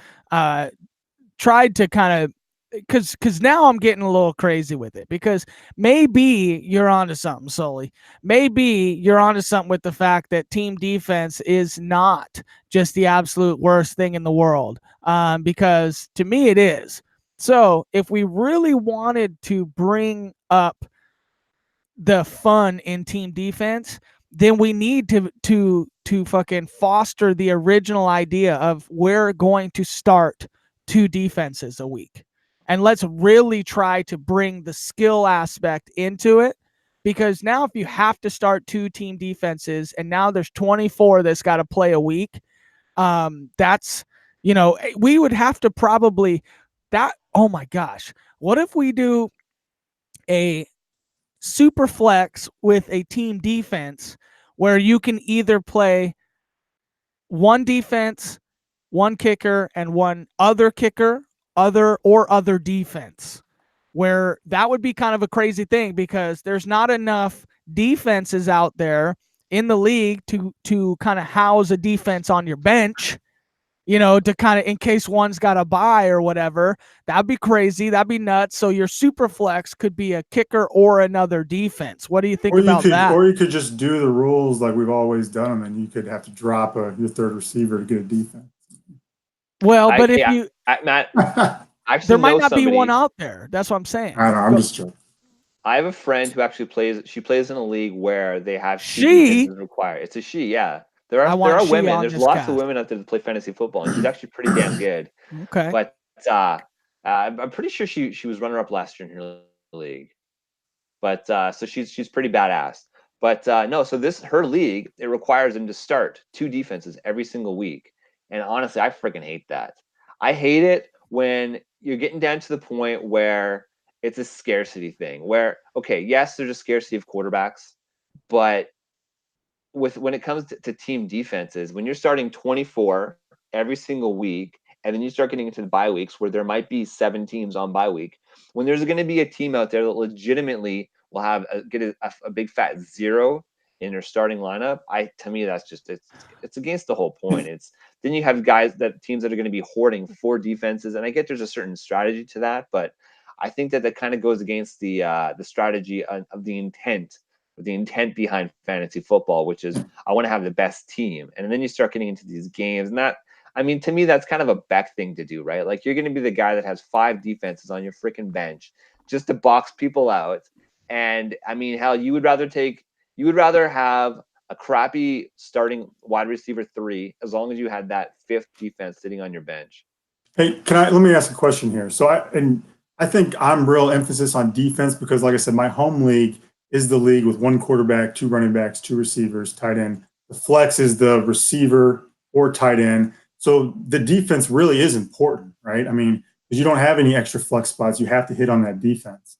tried to kind of because now I'm getting a little crazy with it because maybe you're onto something, Sully. Maybe you're onto something with the fact that team defense is not just the absolute worst thing in the world. Because to me it is. So if we really wanted to bring up the fun in team defense, then we need to fucking foster the original idea of we're going to start 2 defenses a week. And let's really try to bring the skill aspect into it, because now if you have to start 2 team defenses and now there's 24 that's got to play a week, that's we would have to probably oh my gosh, what if we do a super flex with a team defense where you can either play one defense, one kicker, and one other kicker, other defense, where that would be kind of a crazy thing because there's not enough defenses out there in the league to kind of house a defense on your bench, to kind of in case one's got a bye or whatever. That'd be crazy. That'd be nuts. So your super flex could be a kicker or another defense. What do you think about that? Or you could just do the rules like we've always done them, and you could have to drop your third receiver to get a defense. Well, but Matt, actually there might not be one out there. That's what I'm saying. I don't know. I'm just joking. I have a friend who actually plays in a league where they have defenses required. It's a she, yeah. There are women. There's lots of women out there that play fantasy football, and she's actually pretty damn good. Okay. But I'm pretty sure she was runner up last year in her league. But so she's pretty badass. But no, so her league, it requires them to start 2 defenses every single week. And honestly, I freaking hate that. I hate it when you're getting down to the point where it's a scarcity thing. Where okay, yes, there's a scarcity of quarterbacks, but when it comes to team defenses, when you're starting 24 every single week, and then you start getting into the bye weeks where there might be 7 teams on bye week, when there's going to be a team out there that legitimately will have get a big fat 0 in their starting lineup, to me that's just it's against the whole point. It's then you have teams that are going to be hoarding 4 defenses, and I get there's a certain strategy to that, but I think that kind of goes against the strategy of the intent behind fantasy football, which is I want to have the best team. And then you start getting into these games, and to me, that's kind of a Beck thing to do, right? Like you're going to be the guy that has 5 defenses on your freaking bench just to box people out. And I mean, hell, you would rather have a crappy starting wide receiver 3 as long as you had that 5th defense sitting on your bench. Hey, let me ask a question here. So I think I'm real emphasis on defense because, like I said, my home league is the league with 1 quarterback, 2 running backs, 2 receivers, tight end. The flex is the receiver or tight end. So the defense really is important, right? I mean, because you don't have any extra flex spots, you have to hit on that defense.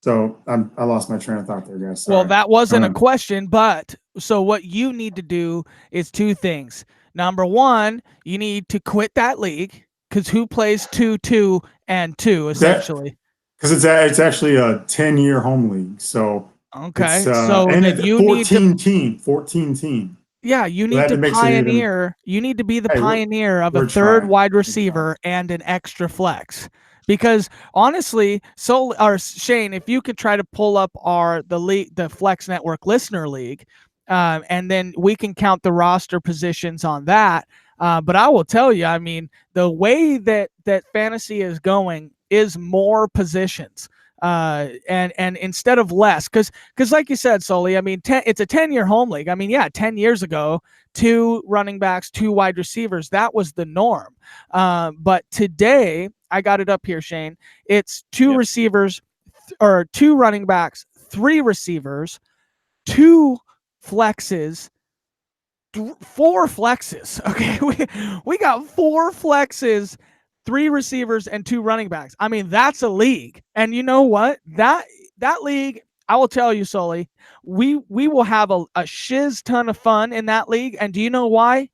So I lost my train of thought there, guys. Sorry. Well, that wasn't a question, but so what you need to do is 2 things. Number 1, you need to quit that league because who plays 2, 2, and 2 essentially? Because it's actually a 10-year home league. So okay, so and it's you 14 team. Yeah, you So need to that makes it even- pioneer. You need to be the Hey, pioneer of a we're 3rd trying. wide We're receiver and an extra flex. Because honestly, Shane, if you could try to pull up the Flex Network Listener League, and then we can count the roster positions on that. But I will tell you, I mean, the way that fantasy is going is more positions. And instead of less, because like you said, Sully, I mean, it's a 10-year home league. I mean, yeah, 10 years ago, 2 running backs, 2 wide receivers, that was the norm. But today, I got it up here, Shane. It's 2 receivers or 2 running backs, 3 receivers, 2 flexes, 4 flexes. Okay, we got 4 flexes, 3 receivers, and 2 running backs. I mean, that's a league. And you know what? That league, I will tell you, Sully, we will have a shiz ton of fun in that league. And do you know why?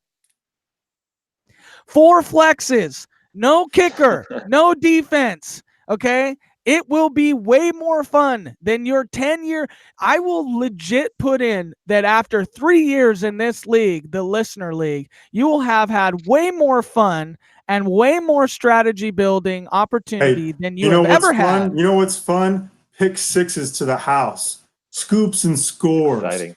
4 flexes, no kicker, no defense. Okay. It will be way more fun than your 10-year. I will legit put in that after 3 years in this league, the Listener League, you will have had way more fun and way more strategy building opportunity than you have ever had. You know what's fun? Pick sixes to the house, scoops and scores. Exciting.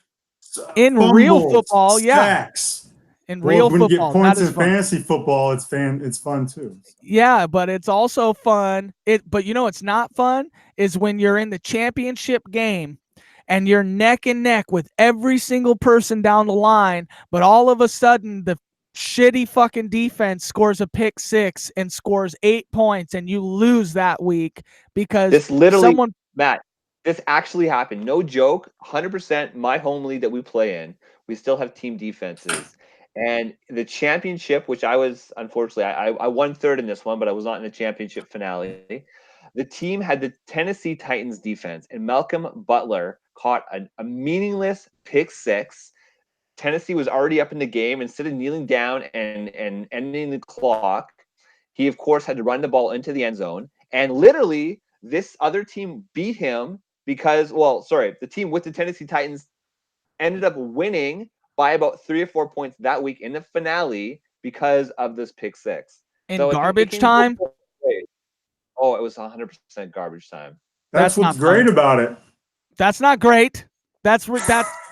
In real football, stacks. In real when football, you get points in fun. fantasy football, it's fun too. Yeah, but it's also fun. But you know what's not fun is when you're in the championship game and you're neck and neck with every single person down the line, but all of a sudden the shitty fucking defense scores a pick 6 and scores 8 points and you lose that week because Matt, this actually happened. No joke. 100% my home league that we play in, we still have team defenses. And the championship, which I was, unfortunately, I won 3rd in this one, but I was not in the championship finale. The team had the Tennessee Titans defense, and Malcolm Butler caught a meaningless pick 6. Tennessee was already up in the game. Instead of kneeling down and ending the clock, he, of course, had to run the ball into the end zone. And literally, this other team beat him because, the team with the Tennessee Titans ended up winning by about 3 or 4 points that week in the finale because of this pick 6. In garbage time? Oh, it was 100% garbage time. That's what's great about it. That's not great. That's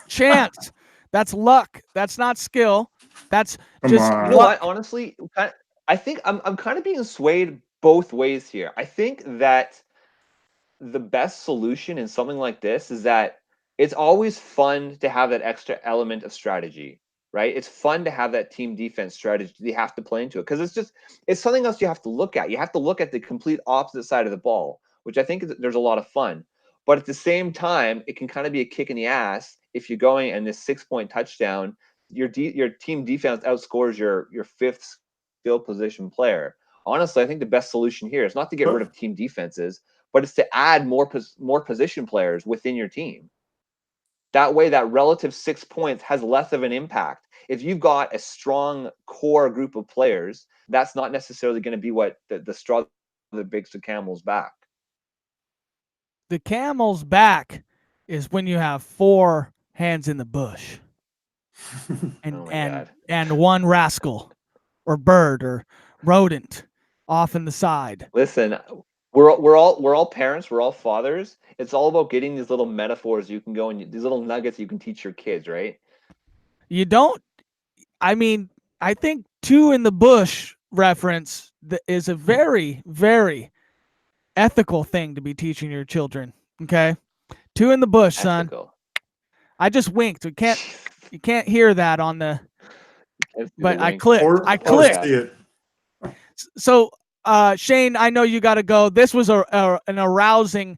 chance. That's luck. That's not skill. That's just luck. You know what? Honestly, I think I'm kind of being swayed both ways here. I think that the best solution in something like this is that it's always fun to have that extra element of strategy, right? It's fun to have that team defense strategy you have to play into it because it's something else you have to look at. You have to look at the complete opposite side of the ball, which I think there's a lot of fun. But at the same time, it can kind of be a kick in the ass if you're going and this 6-point touchdown, your team defense outscores your 5th skill position player. Honestly, I think the best solution here is not to get rid of team defenses, but it's to add more position players within your team. That way, that relative 6 points has less of an impact. If you've got a strong core group of players, that's not necessarily going to be what the straw that breaks the camel's back. The camel's back is when you have 4 hands in the bush and one rascal or bird or rodent off in the side. Listen, we're all parents, we're all fathers. It's all about getting these little metaphors you can go and these little nuggets you can teach your kids, right? You don't. I mean, I think 2 in the bush reference is a very, very ethical thing to be teaching your children. Okay, 2 in the bush, son. I just winked. We can't. You can't hear that on the, Can't see but the I wink. clicked. Or I or clicked. see it. So, Shane, I know you got to go. This was an arousing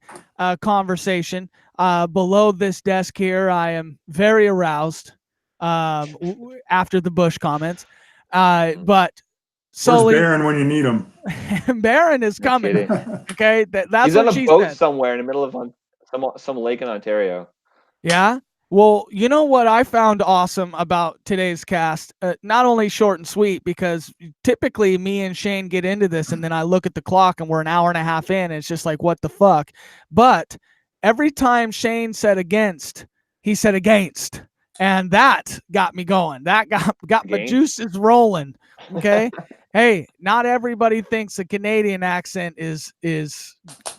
conversation. Below this desk here, I am very aroused after the Bush comments. But Where's Sully, Barron when you need him? Barron is No coming. kidding. Okay, that's He's what on a she boat said. somewhere in the middle of some lake in Ontario. Yeah. Well, you know what I found awesome about today's cast? Not only short and sweet, because typically me and Shane get into this and then I look at the clock and we're an hour and a half in. And it's just like, what the fuck? But every time Shane said against, he said against. And that got me going. That got my Against? juices rolling. Okay. Hey, not everybody thinks a Canadian accent is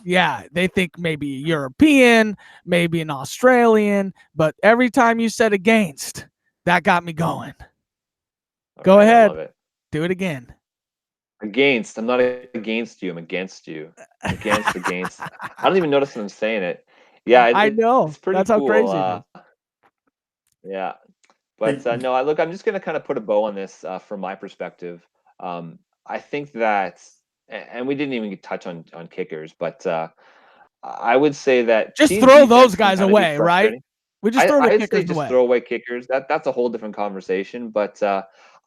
yeah, they think maybe European, maybe an Australian, but every time you said against, that got me going. Go All right, I ahead. love it. Do it again. Against. I'm not against you. I'm against you. Against. I don't even notice when I'm saying it. Yeah, I know. it's pretty That's how cool. crazy it is. Yeah, but no, I'm just gonna kind of put a bow on this from my perspective. I think that, and we didn't even touch on kickers, but I would say that Just team throw defense those can guys kinda be away, right? frustrating. We just throw the I'd say kickers just away. throw away kickers. That's a whole different conversation. But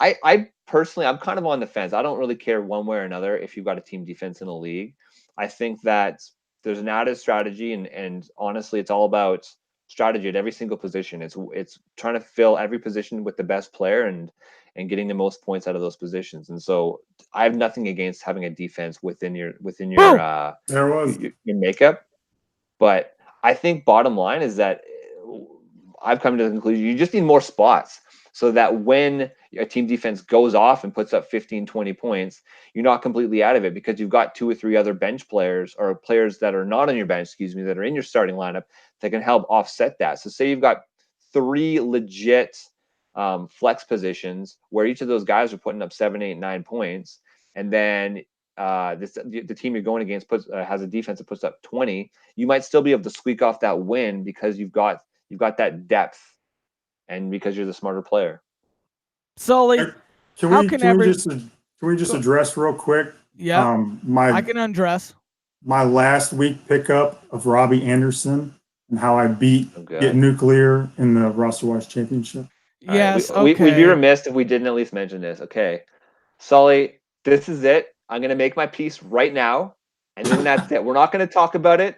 I personally, I'm kind of on the fence. I don't really care one way or another if you've got a team defense in a league. I think that there's an added strategy, and honestly, it's all about strategy at every single position. It's trying to fill every position with the best player and getting the most points out of those positions. And so I have nothing against having a defense within your There it was. your makeup. But I think bottom line is that I've come to the conclusion you just need more spots so that when a team defense goes off and puts up 15, 20 points, you're not completely out of it because you've got 2 or 3 other bench players or players that are not on your bench, that are in your starting lineup that can help offset that. So say you've got 3 legit flex positions where each of those guys are putting up 7, 8, 9 points, and then the team you're going against has a defense that puts up 20. You might still be able to squeak off that win because you've got that depth, and because you're the smarter player. Sully, Can how we can can we every just address real quick? yeah, I My can undress. my last week pickup of Robbie Anderson and how I beat Oh, God. Get Nuclear in the Roster Watch Championship. All right, Yes, we'd be okay. remiss if we didn't at least mention this. Okay, Sully, this is it. I'm gonna make my piece right now, and then that's it. We're not gonna talk about it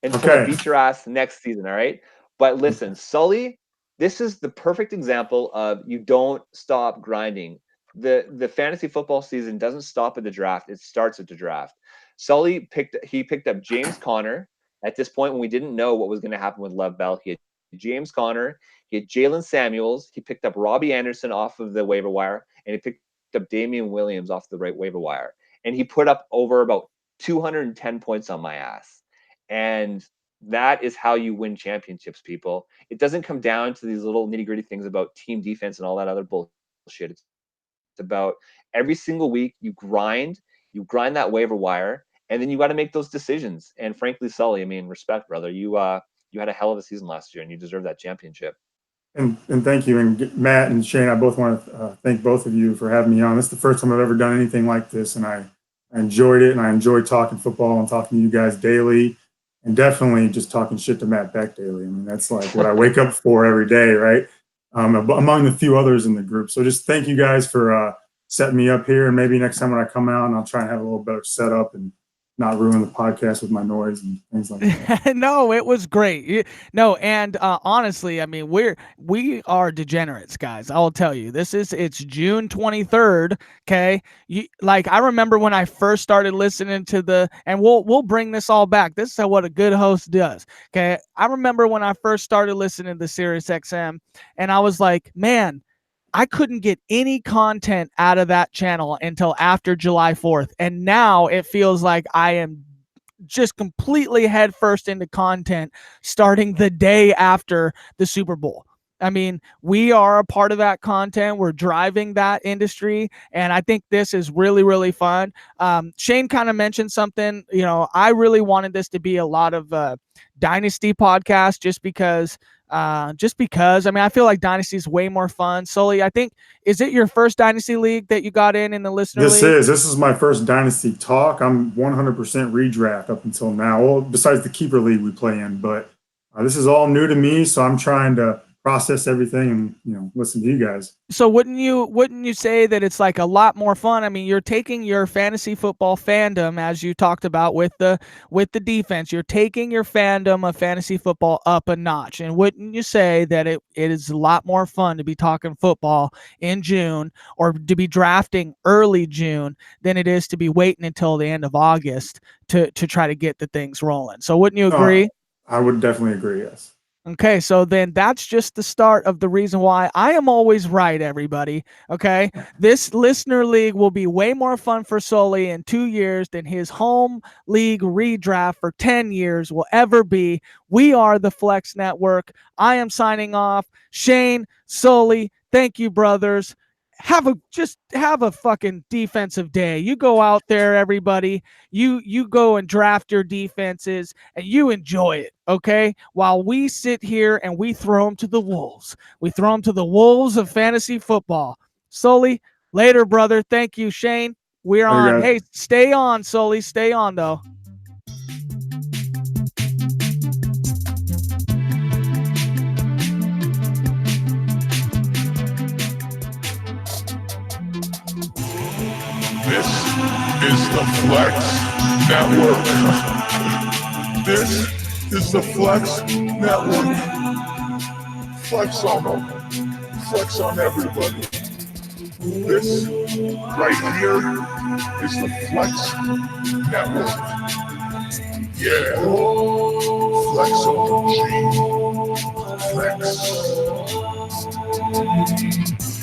until I Okay. beat your ass next season. All right. But listen, Sully, this is the perfect example of you don't stop grinding. The fantasy football season doesn't stop at the draft; it starts at the draft. Sully picked up James Conner at this point when we didn't know what was going to happen with Lev Bell. He had James Conner, he had Jalen Samuels, he picked up Robbie Anderson off of the waiver wire, and he picked up Damian Williams off the right waiver wire, and he put up over about 210 points on my ass. And that is how you win championships, people. It doesn't come down to these little nitty gritty things about team defense and all that other bullshit. It's about every single week you grind that waiver wire, and then you got to make those decisions. And frankly, Sully, I mean, respect, brother. You had a hell of a season last year, and you deserve that championship. And thank you. And Matt and Shane, I both want to thank both of you for having me on. This is the first time I've ever done anything like this, and I enjoyed it. And I enjoy talking football and talking to you guys daily, and definitely just talking shit to Matt Beck daily. I mean, that's like what I wake up for every day, right? Among the few others in the group. So just thank you guys for setting me up here. And maybe next time when I come out, I'll try and have a little better setup and not ruin the podcast with my noise and things like that. No, it was great. No, and honestly, I mean, we are degenerates, guys. I will tell you, it's June 23rd. Okay, like I remember when I first started listening to and we'll bring this all back. This is what a good host does. Okay, I remember when I first started listening to Sirius XM, and I was like, man, I couldn't get any content out of that channel until after July 4th. And now it feels like I am just completely headfirst into content starting the day after the Super Bowl. I mean, we are a part of that content. We're driving that industry. And I think this is really, really fun. Shane kind of mentioned something, I really wanted this to be a lot of dynasty podcasts just because just because. I mean, I feel like Dynasty is way more fun. Sully, I think, is it your first Dynasty league that you got in the listener league? This is my first Dynasty talk. I'm 100% redraft up until now. Well, besides the keeper league we play in, but this is all new to me, so I'm trying to process everything and listen to you guys. So wouldn't you say that it's like a lot more fun? I mean, you're taking your fantasy football fandom, as you talked about with the defense, you're taking your fandom of fantasy football up a notch. And wouldn't you say that it is a lot more fun to be talking football in June or to be drafting early June than it is to be waiting until the end of August to try to get the things rolling? So wouldn't you agree? I would definitely agree, yes. Okay, so then that's just the start of the reason why I am always right, everybody. Okay, this listener league will be way more fun for Sully in 2 years than his home league redraft for 10 years will ever be. We are the Flex Network. I am signing off. Shane, Sully, thank you, brothers. Have a fucking defensive day. You go out there, everybody. You go and draft your defenses and you enjoy it, okay? While we sit here and we throw them to the wolves. We throw them to the wolves of fantasy football. Sully, later, brother. Thank you, Shane. We're on. Hey, stay on, Sully. Stay on, though. This is the Flex Network. This is the Flex Network. Flex on them. Flex on everybody. This right here is the Flex Network. Yeah. Flex on the G. Flex.